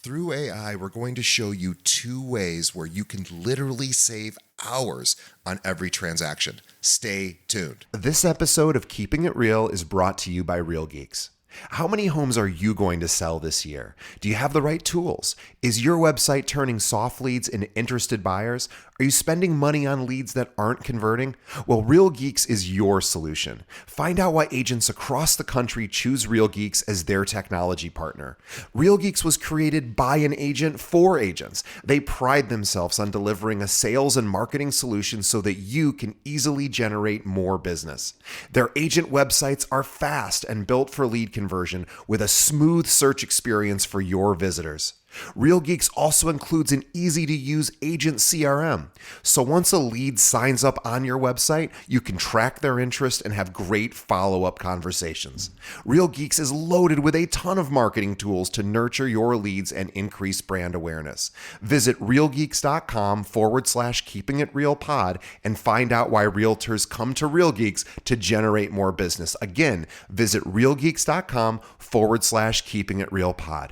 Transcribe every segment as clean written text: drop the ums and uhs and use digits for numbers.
Through AI, we're going to show you 2 ways where you can literally save hours on every transaction. Stay tuned. This episode of Keeping It Real is brought to you by Real Geeks. How many homes are you going to sell this year? Do you have the right tools? Is your website turning soft leads into interested buyers? Are you spending money on leads that aren't converting? Well, Real Geeks is your solution. Find out why agents across the country choose Real Geeks as their technology partner. Real Geeks was created by an agent for agents. They pride themselves on delivering a sales and marketing solution so that you can easily generate more business. Their agent websites are fast and built for lead conversion with a smooth search experience for your visitors. Real Geeks also includes an easy-to-use agent CRM. So once a lead signs up on your website, you can track their interest and have great follow-up conversations. Real Geeks is loaded with a ton of marketing tools to nurture your leads and increase brand awareness. Visit realgeeks.com/keepingitrealpod and find out why realtors come to Real Geeks to generate more business. Again, visit realgeeks.com/keepingitrealpod.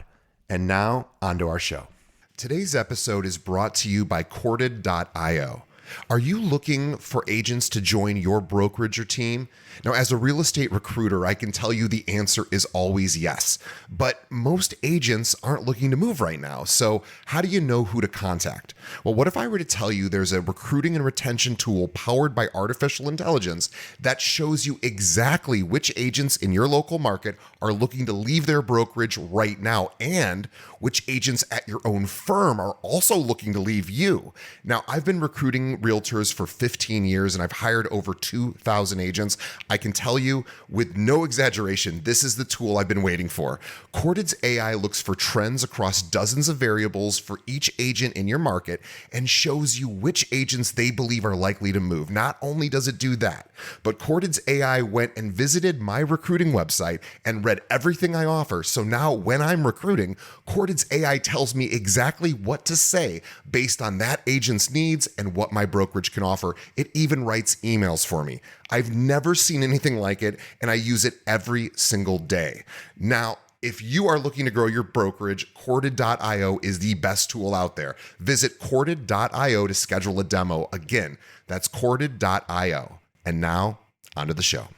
And now, on to our show. Today's episode is brought to you by Corded.io. Are you looking for agents to join your brokerage or team? Now, as a real estate recruiter, I can tell you the answer is always yes. But most agents aren't looking to move right now. So how do you know who to contact? Well, what if I were to tell you there's a recruiting and retention tool powered by artificial intelligence that shows you exactly which agents in your local market are looking to leave their brokerage right now, and which agents at your own firm are also looking to leave you? Now, I've been recruiting realtors for 15 years and I've hired over 2,000 agents. I can tell you with no exaggeration, this is the tool I've been waiting for. Corded's AI looks for trends across dozens of variables for each agent in your market and shows you which agents they believe are likely to move. Not only does it do that, but Corded's AI went and visited my recruiting website and read everything I offer. So now when I'm recruiting, Corded's AI tells me exactly what to say based on that agent's needs and what my brokerage can offer. It even writes emails for me. I've never seen anything like it, and I use it every single day. Now, if you are looking to grow your brokerage, Corded.io is the best tool out there. Visit Corded.io to schedule a demo. Again, that's Corded.io. And now, onto the show.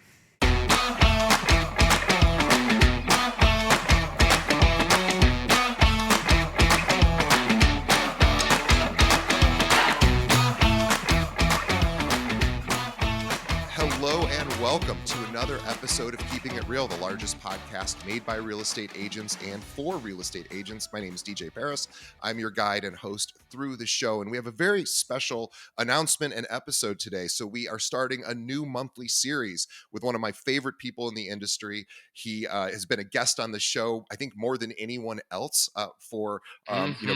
Hello and welcome to another episode of Keeping It Real, the largest podcast made by real estate agents and for real estate agents. My name is DJ Paris. I'm your guide and host through the show, and we have a very special announcement and episode today. So we are starting a new monthly series with one of my favorite people in the industry. He has been a guest on the show, I think, more than anyone else for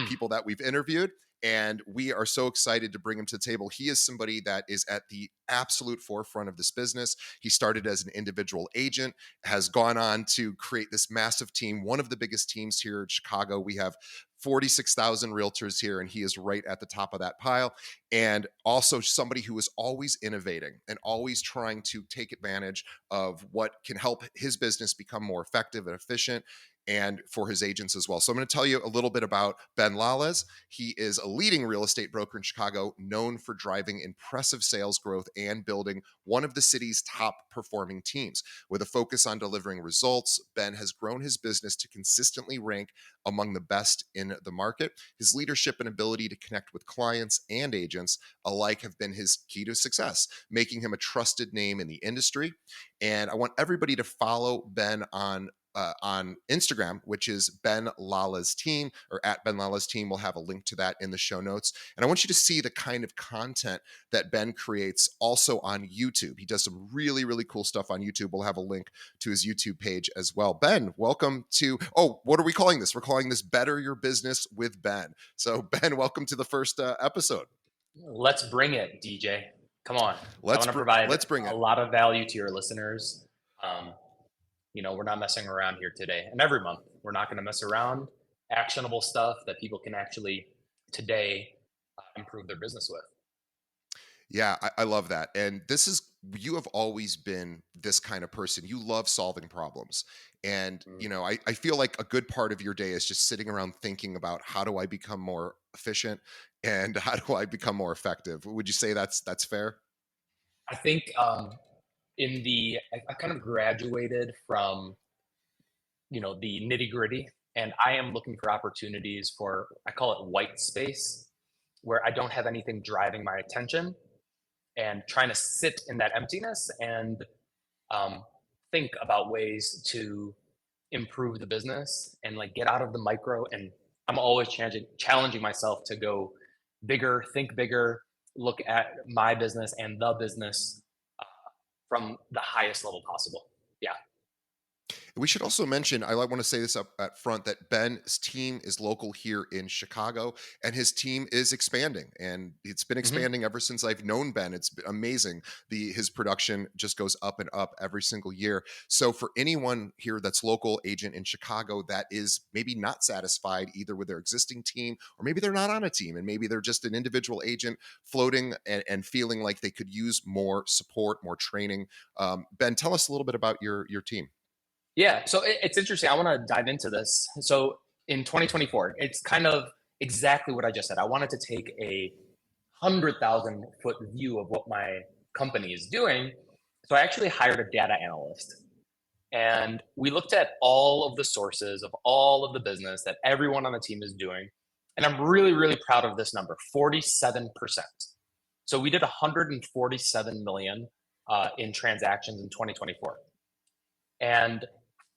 people that we've interviewed. And we are so excited to bring him to the table. He is somebody that is at the absolute forefront of this business. He started as an individual agent, has gone on to create this massive team, one of the biggest teams here in Chicago. We have 46,000 realtors here, and he is right at the top of that pile. And also somebody who is always innovating and always trying to take advantage of what can help his business become more effective and efficient, and for his agents as well. So I'm going to tell you a little bit about Ben.lalez. He is a leading real estate broker in Chicago, known for driving impressive sales growth and building one of the city's top performing teams. With a focus on delivering results, Ben has grown his business to consistently rank among the best in the market. His leadership and ability to connect with clients and agents alike have been his key to success, making him a trusted name in the industry. And I want everybody to follow Ben on Instagram, which is ben.lalez team, or at ben.lalez team. We'll have a link to that in the show notes. And I want you to see the kind of content that Ben creates also on YouTube. He does some really, really cool stuff on YouTube. We'll have a link to his YouTube page as well. Ben, welcome to, what are we calling this? We're calling this Better Your Business with Ben. So Ben, welcome to the first episode. Let's bring it, DJ. Come on. I want to provide a lot of value to your listeners. We're not messing around here today. And every month, we're not going to mess around. Actionable stuff that people can actually today improve their business with. Yeah, I love that. And you have always been this kind of person. You love solving problems. And, Mm. I feel like a good part of your day is just sitting around thinking about how do I become more efficient and how do I become more effective? Would you say that's fair? I think I kind of graduated from the nitty gritty, and I am looking for opportunities for, I call it white space, where I don't have anything driving my attention, and trying to sit in that emptiness and um, think about ways to improve the business and like get out of the micro. And I'm always challenging myself to go bigger, think bigger, look at my business and the business uh, from the highest level possible. Yeah. We should also mention, I want to say this up at front, that Ben's team is local here in Chicago, and his team is expanding, and it's been Hmm. expanding ever since I've known Ben. It's been amazing. His production just goes up and up every single year. So for anyone here that's local agent in Chicago that is maybe not satisfied either with their existing team, or maybe they're not on a team, and maybe they're just an individual agent floating and feeling like they could use more support, more training. Ben, tell us a little bit about your team. Yeah. So it's interesting. I want to dive into this. So in 2024, it's kind of exactly what I just said. I wanted to take a 100,000 foot view of what my company is doing. So I actually hired a data analyst. And we looked at all of the sources of all of the business that everyone on the team is doing. And I'm really, really proud of this number, 47%. So we did 147 million in transactions in 2024. And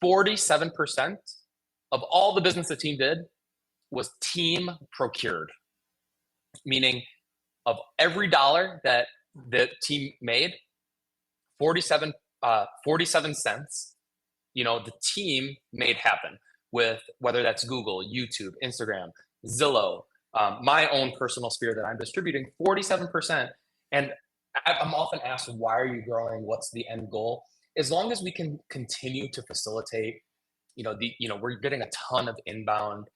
47% of all the business the team did was team procured, meaning of every dollar that the team made, 47 cents, the team made happen with whether that's Google, YouTube, Instagram, Zillow, my own personal sphere that I'm distributing, 47%. And I'm often asked, why are you growing? What's the end goal? As long as we can continue to facilitate, we're getting a ton of inbound.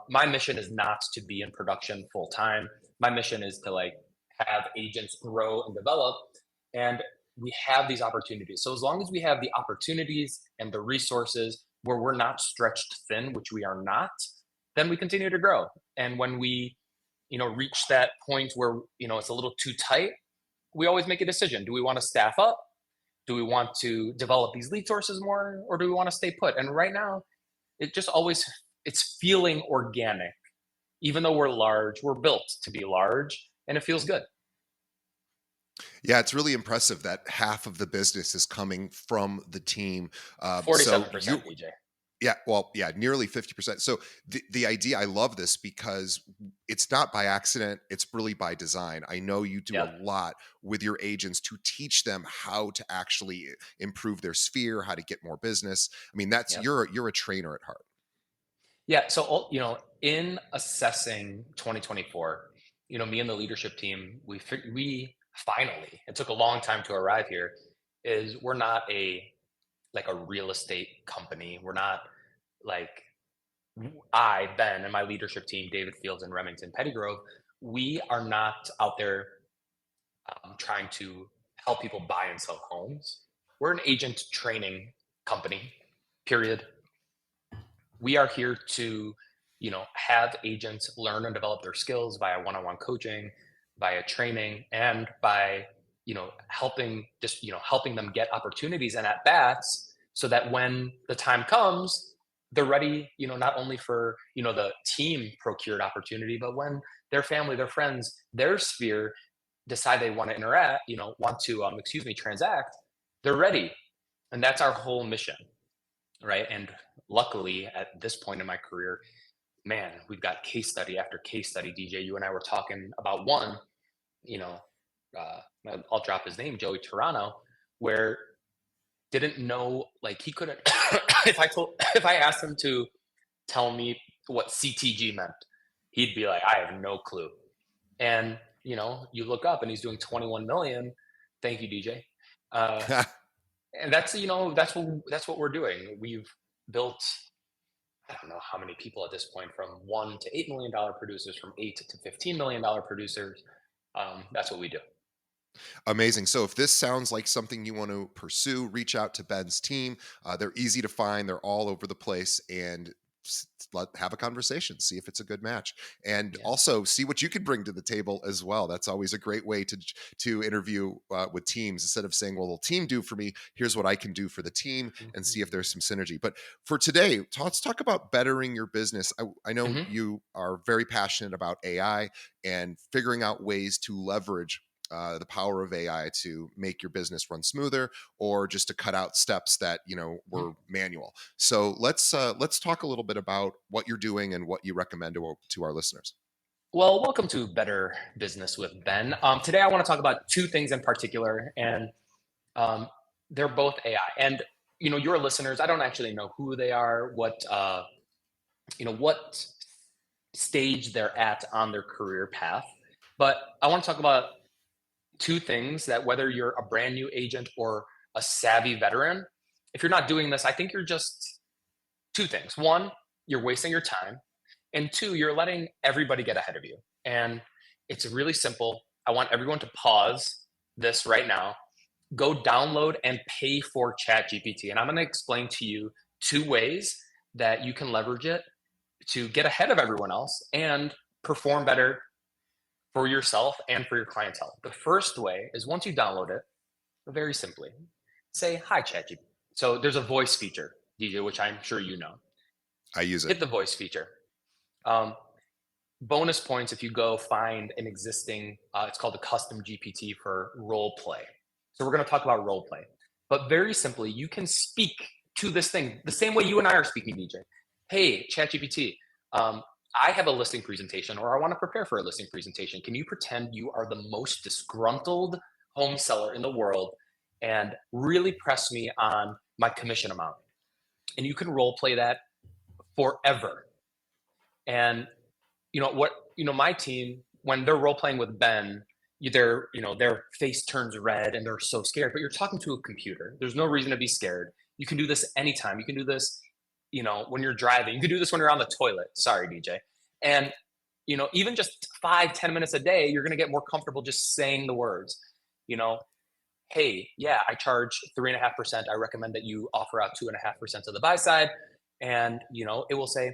My mission is not to be in production full time. My mission is to like have agents grow and develop. And we have these opportunities. So as long as we have the opportunities and the resources where we're not stretched thin, which we are not, then we continue to grow. And when we, reach that point where, it's a little too tight, we always make a decision. Do we want to staff up? Do we want to develop these lead sources more, or do we want to stay put? And right now, it's feeling organic. Even though we're large, we're built to be large, and it feels good. Yeah, it's really impressive that half of the business is coming from the team. So 47%, DJ. yeah, well, yeah, nearly 50%. So the idea, I love this because it's not by accident, it's really by design. I know you do a Yep. lot with your agents to teach them how to actually improve their sphere, how to get more business. I mean, that's Yep. you're a trainer at heart. Yeah. So, in assessing 2024, me and the leadership team, we finally, it took a long time to arrive here, is we're not like a real estate company. We're not like Ben, and my leadership team, David Fields and Remington Pettygrove, we are not out there trying to help people buy and sell homes. We're an agent training company, period. We are here to have agents learn and develop their skills via one-on-one coaching, via training, and by helping them get opportunities and at bats, so that when the time comes, they're ready, not only for the team procured opportunity, but when their family, their friends, their sphere decide they want to interact, want to transact, they're ready. And that's our whole mission, right? And luckily, at this point in my career, man, we've got case study after case study. DJ, you and I were talking about one. You know, uh, I'll drop his name, Joey Turano, where didn't know, like he couldn't. If I asked him to tell me what CTG meant, he'd be like, I have no clue. And you look up and he's doing 21 million. Thank you, DJ. Uh, and that's what we're doing. We've built, I don't know how many people at this point, from $1 to $8 million producers, from $8 to $15 million producers. That's what we do. Amazing. So if this sounds like something you want to pursue, reach out to Ben's team. They're easy to find. They're all over the place, and have a conversation. See if it's a good match, and Yeah. also see what you can bring to the table as well. That's always a great way to interview with teams. Instead of saying, "Well, the team do for me," here's what I can do for the team, and see if Mm-hmm. there's some synergy. But for today, let's talk about bettering your business. I know Mm-hmm. you are very passionate about AI and figuring out ways to leverage the power of AI to make your business run smoother, or just to cut out steps that were manual. So let's talk a little bit about what you're doing and what you recommend to our listeners. Well, welcome to Better Business with Ben. Today, I want to talk about two things in particular, and um, they're both AI. And your listeners, I don't actually know who they are, what stage they're at on their career path, but I want to talk about two things that whether you're a brand new agent or a savvy veteran, if you're not doing this, I think you're just two things. One, you're wasting your time. And two, you're letting everybody get ahead of you. And it's really simple. I want everyone to pause this right now, go download and pay for ChatGPT. And I'm going to explain to you two ways that you can leverage it to get ahead of everyone else and perform better for yourself and for your clientele. The first way is once you download it, very simply, say, "Hi, ChatGPT." So there's a voice feature, DJ, which I'm sure you know. I use it. Hit the voice feature. Um, Bonus points if you go find an existing, it's called a custom GPT for role play. So we're going to talk about role play. But very simply, you can speak to this thing the same way you and I are speaking, DJ. "Hey, ChatGPT, I have a listing presentation, or I want to prepare for a listing presentation. Can you pretend you are the most disgruntled home seller in the world and really press me on my commission amount?" And you can role play that forever. And my team, when they're role playing with Ben, their face turns red and they're so scared, but you're talking to a computer. There's no reason to be scared. You can do this anytime. You can do this, when you're driving. You can do this when you're on the toilet. Sorry, DJ. And even just 5-10 minutes a day, you're going to get more comfortable just saying the words. you know Hey, yeah, I charge 3.5%. I recommend that you offer out 2.5% to the buy side. And it will say,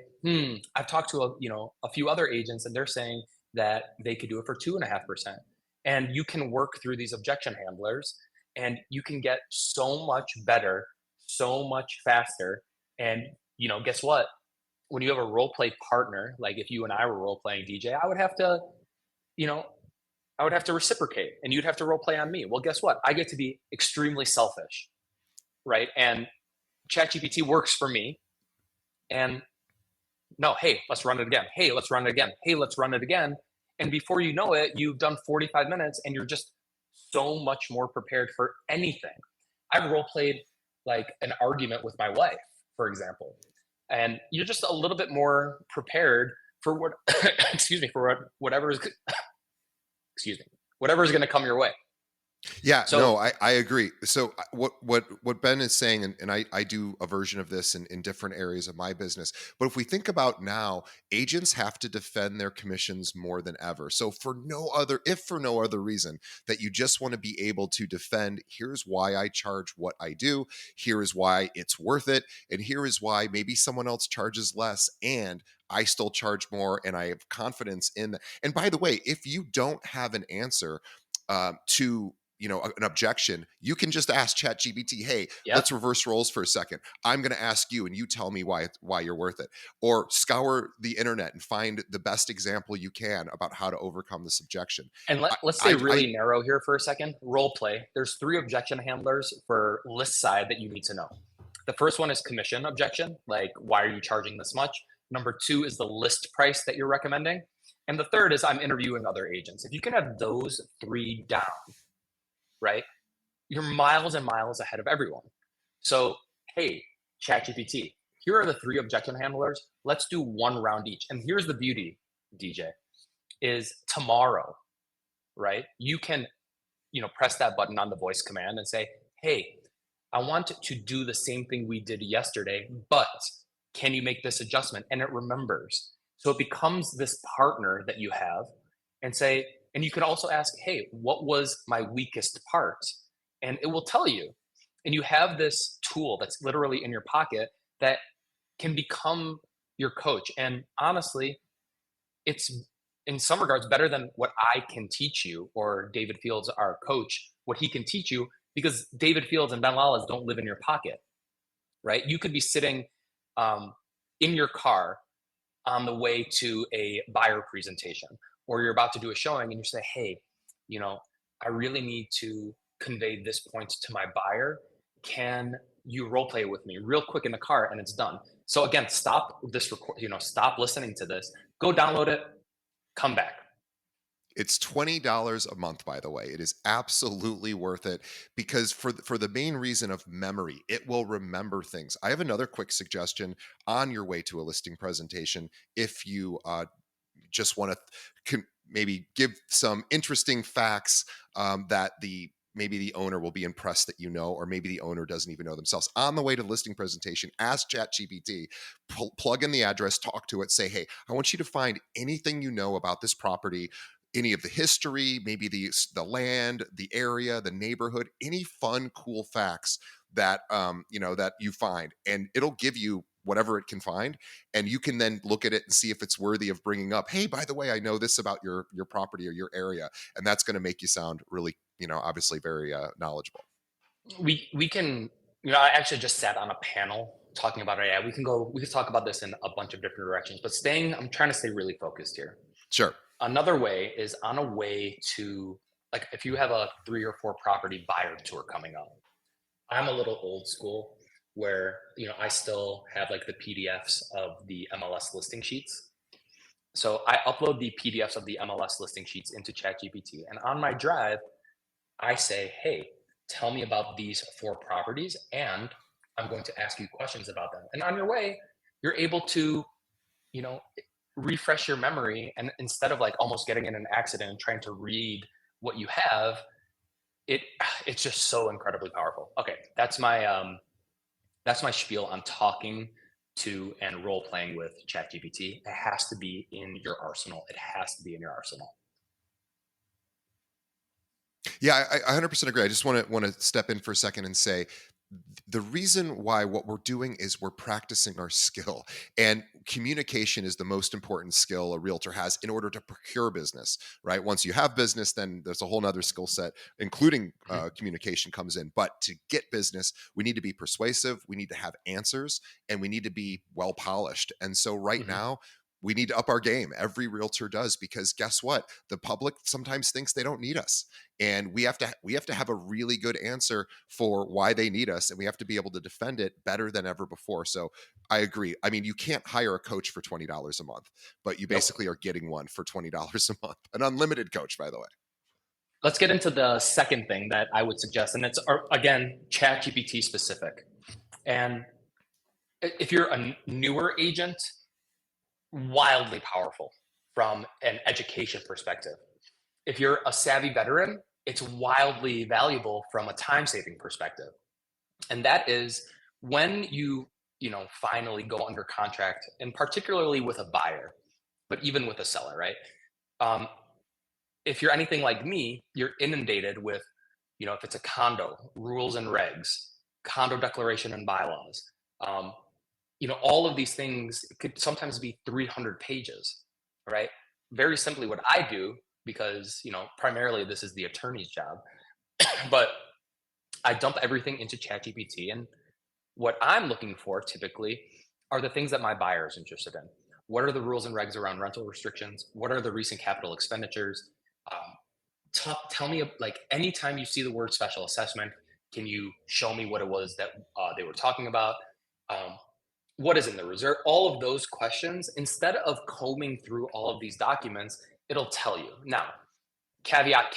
I've talked to a few other agents, and they're saying that they could do it for 2.5%. And you can work through these objection handlers, and you can get so much better, so much faster. And guess what? When you have a role play partner, like if you and I were role playing, DJ, you know, I would have to reciprocate, and you'd have to role play on me. Well, guess what? I get to be extremely selfish, right? And ChatGPT works for me. And no, hey, let's run it again. Hey, let's run it again. Hey, let's run it again. And before you know it, you've done 45 minutes and you're just so much more prepared for anything. I've role played like an argument with my wife, for example, and you're just a little bit more prepared for what, excuse me, for whatever is, excuse me, whatever is going to come your way. Yeah, So, no, I agree. So what Ben is saying, and I do a version of this in different areas of my business. But if we think about now, agents have to defend their commissions more than ever. So if for no other reason that you just want to be able to defend, here's why I charge what I do, here is why it's worth it, and here is why maybe someone else charges less and I still charge more, and I have confidence in that. And by the way, if you don't have an answer to an objection, you can just ask ChatGPT, "Hey, yep. let's reverse roles for a second. I'm going to ask you and you tell me why you're worth it." Or scour the internet and find the best example you can about how to overcome this objection. And let's stay really narrow here for a second. Role play. There's 3 objection handlers for list side that you need to know. The first one is commission objection, like why are you charging this much? Number 2 is the list price that you're recommending. And the third is I'm interviewing other agents. If you can have those 3 down, right? You're miles and miles ahead of everyone. So, hey, ChatGPT, here are the 3 objection handlers. Let's do 1 round each. And here's the beauty, DJ, is tomorrow, right? You can, press that button on the voice command and say, "Hey, I want to do the same thing we did yesterday, but can you make this adjustment?" And it remembers. So it becomes this partner that you have, and say, And you could also ask, hey, what was my weakest part? And it will tell you. And you have this tool that's literally in your pocket that can become your coach. And honestly, it's in some regards better than what I can teach you, or David Fields, our coach, what he can teach you, because David Fields and ben.lalez don't live in your pocket, right? You could be sitting in your car on the way to a buyer presentation, or you're about to do a showing and you say, hey, I really need to convey this point to my buyer. Can you role play with me real quick in the car? And it's done. So again, stop this record, stop listening to this, go download it, come back. It's $20 a month, by the way. It is absolutely worth it because for the main reason of memory, it will remember things. I have another quick suggestion on your way to a listing presentation. If you just want to maybe give some interesting facts that maybe the owner will be impressed that or maybe the owner doesn't even know themselves. On the way to the listing presentation, ask ChatGPT, plug in the address, talk to it, say, hey, I want you to find anything you know about this property, any of the history, maybe the land, the area, the neighborhood, any fun, cool facts that that you find, and it'll give you whatever it can find, and you can then look at it and see if it's worthy of bringing up. Hey, by the way, I know this about your property or your area, and that's going to make you sound really, obviously very knowledgeable. We can, I actually just sat on a panel talking about it. Yeah, we can talk about this in a bunch of different directions, but I'm trying to stay really focused here. Sure. Another way is on a way to, like, if you have a 3 or 4 property buyer tour coming up. I'm a little old school where, I still have like the PDFs of the MLS listing sheets. So I upload the PDFs of the MLS listing sheets into ChatGPT. And on my drive, I say, hey, tell me about these 4 properties, and I'm going to ask you questions about them. And on your way, you're able to, refresh your memory. And instead of like almost getting in an accident and trying to read what you have, it's just so incredibly powerful. Okay, that's my spiel on talking to and role playing with ChatGPT. It has to be in your arsenal. It has to be in your arsenal. Yeah, I 100% agree. I just want to step in for a second and say the reason why what we're doing is we're practicing our skill, and communication is the most important skill a realtor has in order to procure business, right? Once you have business, then there's a whole nother skill set, including communication comes in. But to get business, we need to be persuasive, we need to have answers, and we need to be well polished. And so right now, we need to up our game. Every realtor does, because guess what? The public sometimes thinks they don't need us. And we have to have a really good answer for why they need us, and we have to be able to defend it better than ever before. So I agree. I mean, you can't hire a coach for $20 a month, but you basically are getting one for $20 a month. An unlimited coach, by the way. Let's get into the second thing that I would suggest, and it's, again, ChatGPT specific. And if you're a newer agent, wildly powerful from an education perspective. If you're a savvy veteran, it's wildly valuable from a time-saving perspective. And that is when you finally go under contract, and particularly with a buyer, but even with a seller, right? If you're anything like me, you're inundated with, if it's a condo, rules and regs, condo declaration and bylaws, all of these things could sometimes be 300 pages, right? Very simply, what I do, because, primarily this is the attorney's job, but I dump everything into ChatGPT, and what I'm looking for typically are the things that my buyer is interested in. What are the rules and regs around rental restrictions? What are the recent capital expenditures? Tell me, like, anytime you see the word special assessment, can you show me what it was that they were talking about? What is in the reserve? All of those questions, instead of combing through all of these documents, it'll tell you. Now, caveat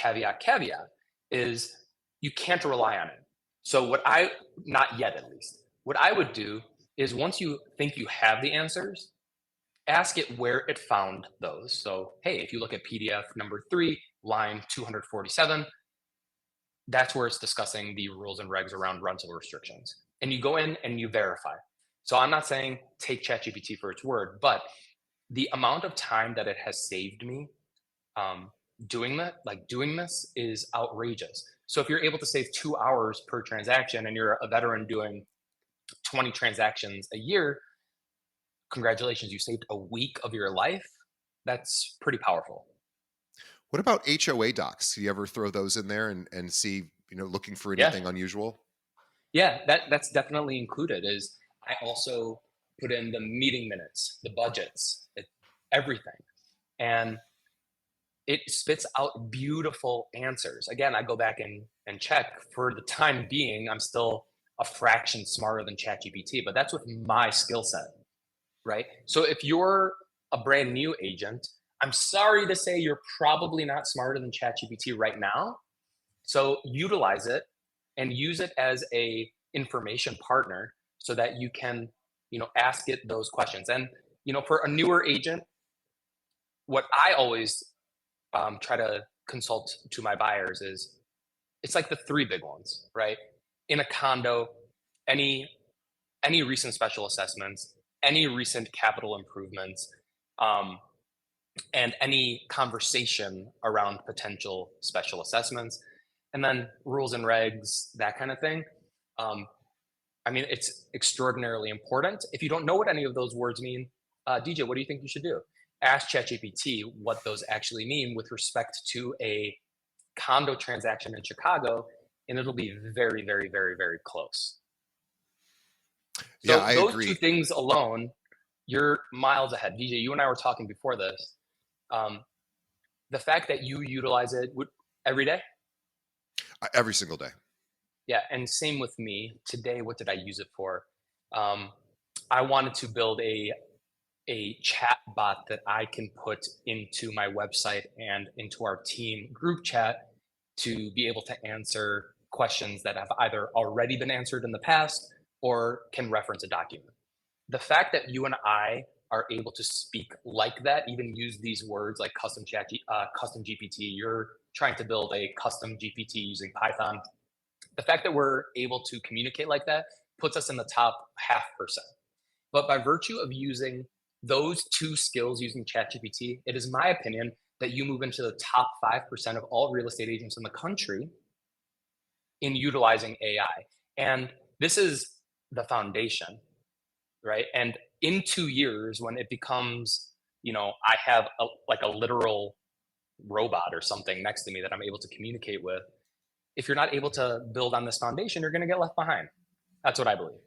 is you can't rely on it. So not yet at least, what I would do is, once you think you have the answers, ask it where it found those. So, hey, if you look at PDF number 3, line 247, that's where it's discussing the rules and regs around rental restrictions. And you go in and you verify. So I'm not saying take ChatGPT for its word, but the amount of time that it has saved me doing this is outrageous. So if you're able to save 2 hours per transaction and you're a veteran doing 20 transactions a year, congratulations, you saved a week of your life. That's pretty powerful. What about HOA docs? Do you ever throw those in there and see, looking for Yeah. anything unusual? Yeah, that's definitely included. Is I also put in the meeting minutes, the budgets, everything. And it spits out beautiful answers. Again, I go back and check. For the time being, I'm still a fraction smarter than ChatGPT, but that's with my skill set, right? So if you're a brand new agent, I'm sorry to say you're probably not smarter than ChatGPT right now. So utilize it and use it as a information partner so that you can, ask it those questions. And, for a newer agent, what I always try to consult to my buyers is it's like the three big ones, right? In a condo, any any recent special assessments, any recent capital improvements, um, and any conversation around potential special assessments, and then rules and regs, that kind of thing. Um, I mean, it's extraordinarily important. If you don't know what any of those words mean, DJ, what do you think you should do? Ask ChatGPT what those actually mean with respect to a condo transaction in Chicago, and it'll be very, very, very, very close. Yeah, So I those two agree. things alone, you're miles ahead. DJ, you and I were talking before this. Um, the fact that you utilize it every day. Every single day. Yeah, and same with me. Today, what did I use it for? Um, I wanted to build a chat bot that I can put into my website and into our team group chat to be able to answer questions that have either already been answered in the past or can reference a document. The fact that you and I are able to speak like that, even use these words like custom GPT, you're trying to build a custom GPT using Python. The fact that we're able to communicate like that puts us in the top 0.5%. But by virtue of using those two skills using ChatGPT, it is my opinion that you move into the top 5% of all real estate agents in the country in utilizing AI. And this is the foundation, right? And in 2 years, when it becomes, I have like a literal robot or something next to me that I'm able to communicate with. If you're not able to build on this foundation, you're going to get left behind. That's what I believe.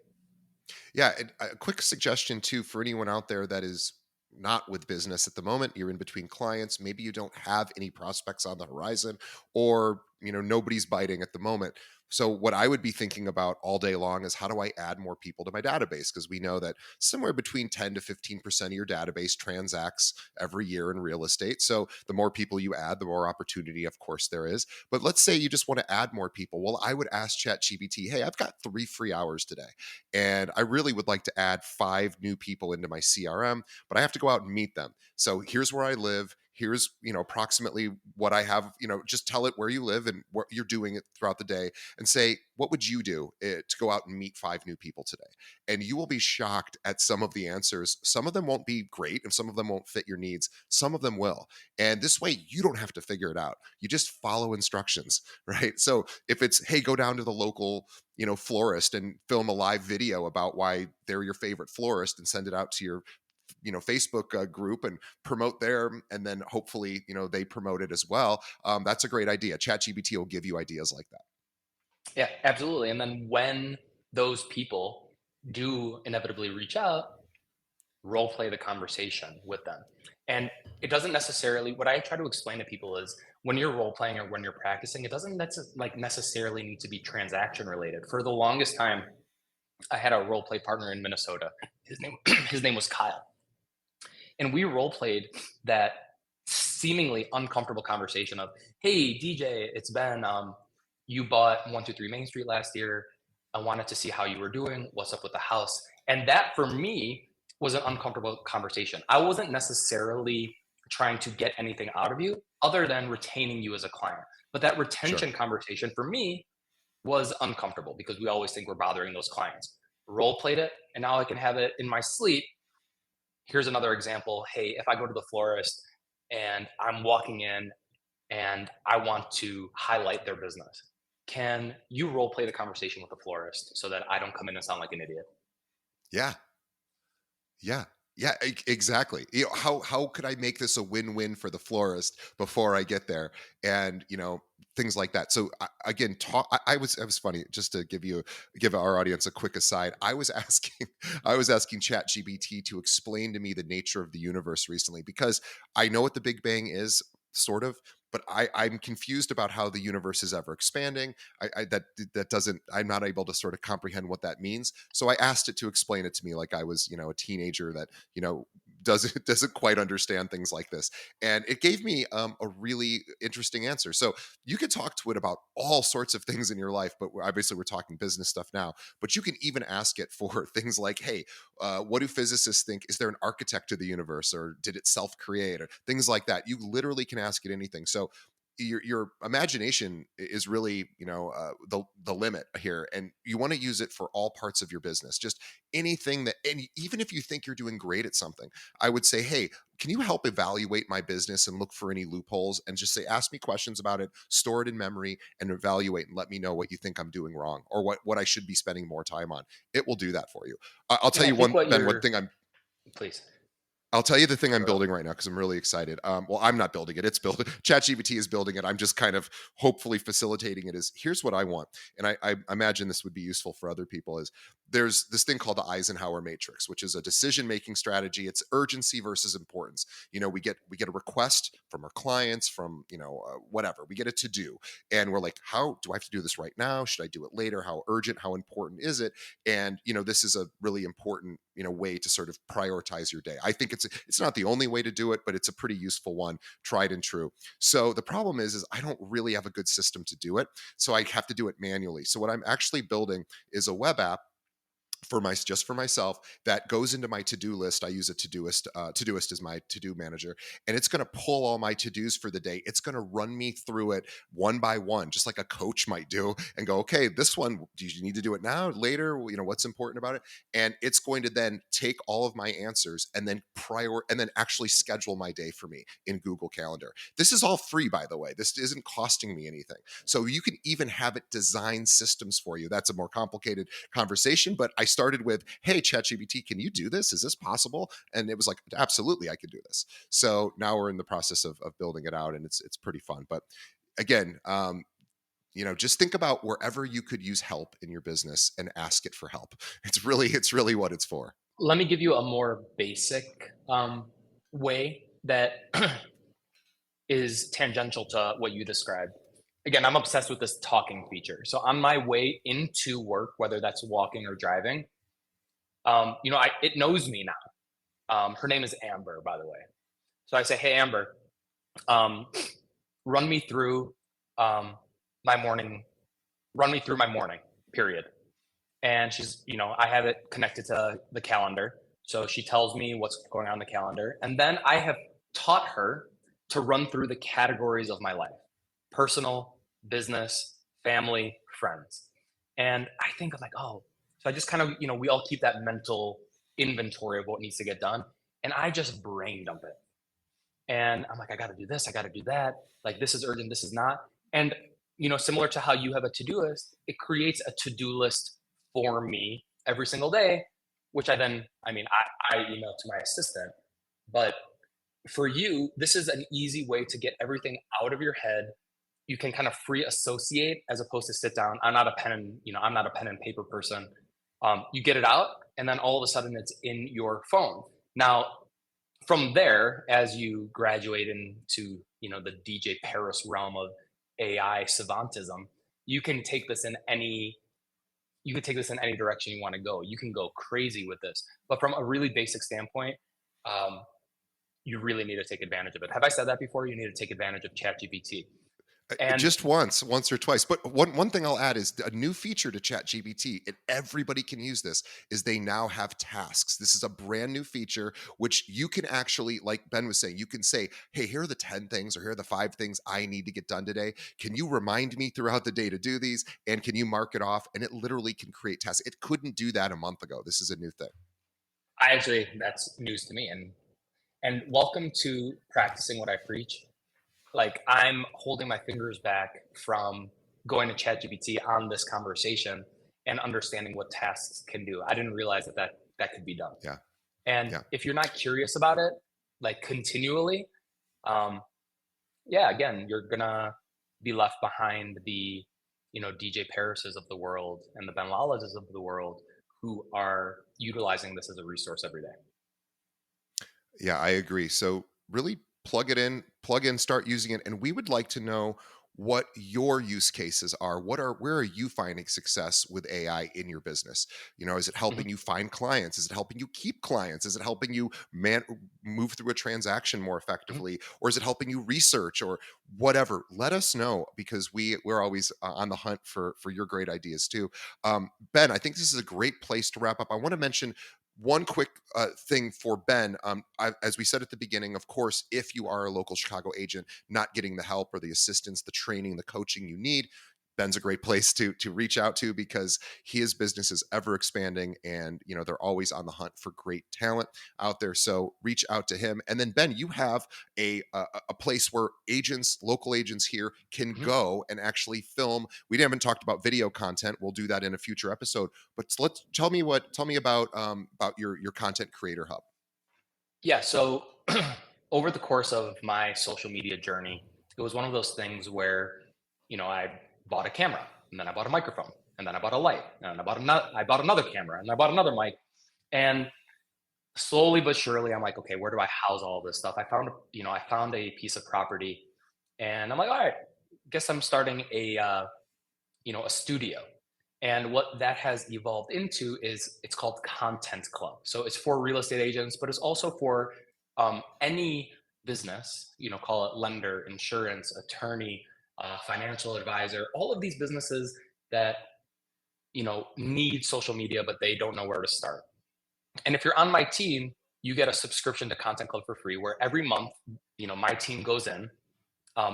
Yeah, and a quick suggestion too for anyone out there that is not with business at the moment, you're in between clients, maybe you don't have any prospects on the horizon, or nobody's biting at the moment. So what I would be thinking about all day long is how do I add more people to my database? Because we know that somewhere between 10 to 15% of your database transacts every year in real estate. So the more people you add, the more opportunity, of course, there is. But let's say you just want to add more people. Well, I would ask ChatGPT, hey, I've got 3 free hours today, and I really would like to add 5 new people into my CRM, but I have to go out and meet them. So here's where I live. Here's, approximately what I have, just tell it where you live and what you're doing it throughout the day, and say, what would you do to go out and meet 5 new people today? And you will be shocked at some of the answers. Some of them won't be great and some of them won't fit your needs. Some of them will. And this way you don't have to figure it out. You just follow instructions, right? So if it's, hey, go down to the local florist and film a live video about why they're your favorite florist and send it out to your Facebook group and promote there, and then hopefully they promote it as well. That's a great idea. ChatGPT will give you ideas like that. Yeah, absolutely. And then when those people do inevitably reach out, role play the conversation with them. And it doesn't necessarily, what I try to explain to people is when you're role playing or when you're practicing, it doesn't necessarily need to be transaction related. For the longest time, I had a role play partner in Minnesota. His name was Kyle. And we role played that seemingly uncomfortable conversation of, hey, DJ, it's Ben. You bought 123 Main Street last year. I wanted to see how you were doing. What's up with the house? And that for me was an uncomfortable conversation. I wasn't necessarily trying to get anything out of you other than retaining you as a client. But that retention conversation for me was uncomfortable because we always think we're bothering those clients. Role played it, and now I can have it in my sleep. Here's another example. Hey, if I go to the florist and I'm walking in and I want to highlight their business. Can you role play the conversation with the florist so that I don't come in and sound like an idiot? Yeah. Yeah. Yeah, exactly. How could I make this a win-win for the florist before I get there? And things like that. So again, talk. I was funny. Just to give our audience a quick aside. I was asking I was asking ChatGPT to explain to me the nature of the universe recently, because I know what the Big Bang is, sort of, but I'm confused about how the universe is ever expanding. That doesn't, I'm not able to sort of comprehend what that means. So I asked it to explain it to me like I was, a teenager that, doesn't quite understand things like this. And it gave me a really interesting answer. So you can talk to it about all sorts of things in your life, but obviously we're talking business stuff now. But you can even ask it for things like, hey, what do physicists think? Is there an architect to the universe, or did it self-create, or things like that? You literally can ask it anything. So your imagination is really, the limit here, and you want to use it for all parts of your business. Just anything that, and even if you think you're doing great at something, I would say, hey, can you help evaluate my business and look for any loopholes, and just say, ask me questions about it, store it in memory, and evaluate, and let me know what you think I'm doing wrong, or what I should be spending more time on. It will do that for you. I'll And tell I you think one, what Ben, one you're, thing please. I'll tell you the thing I'm Go. building right now, because I'm really excited. Well, I'm not building it; it's building. ChatGPT is building it. I'm just kind of hopefully facilitating it. Is here's what I want, and I imagine this would be useful for other people. Is there's this thing called the Eisenhower matrix, which is a decision making strategy. It's urgency versus importance. We get a request from our clients, from whatever. We get a to do, and we're like, how do I have to do this right now? Should I do it later? How urgent? How important is it? And this is a really important way to sort of prioritize your day. I think it's not the only way to do it, but it's a pretty useful one, tried and true. So the problem is I don't really have a good system to do it, so I have to do it manually. So what I'm actually building is a web app just for myself, that goes into my to-do list. I use a Todoist as my to-do manager, and it's going to pull all my to-dos for the day. It's going to run me through it one by one, just like a coach might do, and go, okay, this one, do you need to do it now, later, what's important about it? And it's going to then take all of my answers and then actually schedule my day for me in Google Calendar. This is all free, by the way. This isn't costing me anything. So you can even have it design systems for you. That's a more complicated conversation, but I started with, hey, ChatGPT, can you do this? Is this possible? And it was like, absolutely, I could do this. So now we're in the process of building it out, and it's pretty fun. But again, just think about wherever you could use help in your business and ask it for help. It's really what it's for. Let me give you a more basic way that is tangential to what you described. Again, I'm obsessed with this talking feature. So on my way into work, whether that's walking or driving, it knows me now. Her name is Amber, by the way. So I say, "Hey, Amber, um, run me through um, my morning. Run me through my morning. Period." And I have it connected to the calendar, so she tells me what's going on in the calendar, and then I have taught her to run through the categories of my life: personal, business, family, friends. And I think I'm like, oh, so I just kind of, we all keep that mental inventory of what needs to get done. And I just brain dump it. And I'm like, I got to do this, I got to do that. Like, this is urgent, this is not. And, similar to how you have a to do list, it creates a to do list for me every single day, which I email to my assistant. But for you, this is an easy way to get everything out of your head. You can kind of free associate as opposed to sit down. I'm not a pen and paper person. You get it out, and then all of a sudden it's in your phone. Now, from there, as you graduate into the DJ Paris realm of AI savantism, you can take this in any direction you want to go. You can go crazy with this, but from a really basic standpoint, um, you really need to take advantage of it. Have I said that before? You need to take advantage of ChatGPT. And Just once or twice. But one thing I'll add is a new feature to ChatGPT, and everybody can use this, is they now have tasks. This is a brand new feature, which you can actually, like Ben was saying, you can say, hey, here are the 10 things, or here are the 5 things I need to get done today. Can you remind me throughout the day to do these? And can you mark it off? And it literally can create tasks. It couldn't do that a month ago. This is a new thing. that's news to me. And welcome to practicing what I preach. like I'm holding my fingers back from going to ChatGPT on this conversation and understanding what tasks can do. I didn't realize that could be done. Yeah. And Yeah. if you're not curious about it, like continually, um, yeah, again, you're gonna be left behind the, DJ Paris's of the world and the ben.lalez's of the world who are utilizing this as a resource every day. Yeah, I agree. So really plug in, start using it. And we would like to know what your use cases are. Where are you finding success with AI in your business? Is it Mhm. helping you find clients? Is it helping you keep clients? Is it helping you move through a transaction more Mhm. effectively? Or is it helping you research or whatever? Let us know, because we're always on the hunt for your great ideas too. Ben, I think this is a great place to wrap up. I want to mention one quick thing for Ben. As we said at the beginning, of course, if you are a local Chicago agent not getting the help or the assistance, the training, the coaching you need, Ben's a great place to reach out to, because his business is ever expanding, and they're always on the hunt for great talent out there. So reach out to him. And then Ben, you have a place where local agents here can Mhm. go and actually film. We haven't talked about video content. We'll do that in a future episode. But tell me about your content creator hub. Yeah. So over the course of my social media journey, it was one of those things where, I bought a camera and then I bought a microphone and then I bought a light and I bought another camera and I bought another mic. And slowly but surely, I'm like, okay, where do I house all this stuff? I found a piece of property and I'm like, all right, guess I'm starting a studio. And what that has evolved into is it's called Content Club. So it's for real estate agents, but it's also for any business, call it lender, insurance, attorney, financial advisor, all of these businesses that, need social media, but they don't know where to start. And if you're on my team, you get a subscription to Content Club for free, where every month, my team goes in,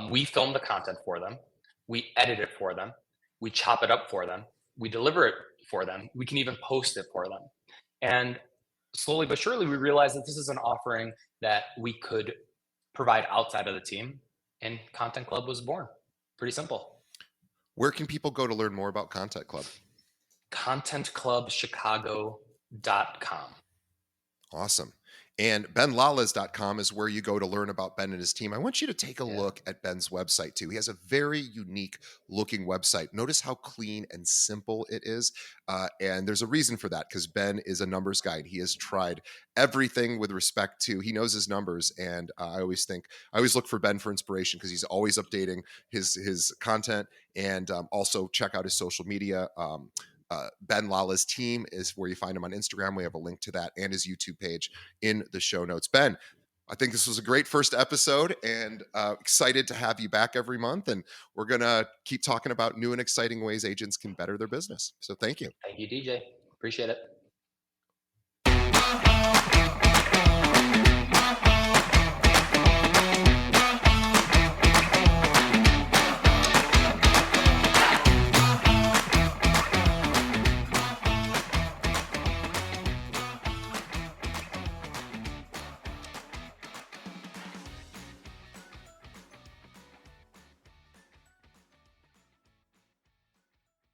we film the content for them, we edit it for them, we chop it up for them, we deliver it for them, we can even post it for them. And slowly but surely, we realized that this is an offering that we could provide outside of the team, and Content Club was born. Pretty simple. Where can people go to learn more about Content Club? contentclubchicago.com. Awesome. And ben.lalez.com is where you go to learn about Ben and his team. I want you to take a Yeah. look at Ben's website too. He has a very unique looking website. Notice how clean and simple it is. And there's a reason for that, because Ben is a numbers guy. He has tried everything with respect to, he knows his numbers. And I always look for Ben for inspiration, because he's always updating his content. And also check out his social media. Ben.lalez team is where you find him on Instagram. We have a link to that and his YouTube page in the show notes. Ben, I think this was a great first episode, and excited to have you back every month. And we're going to keep talking about new and exciting ways agents can better their business. So thank you. Thank you, DJ. Appreciate it.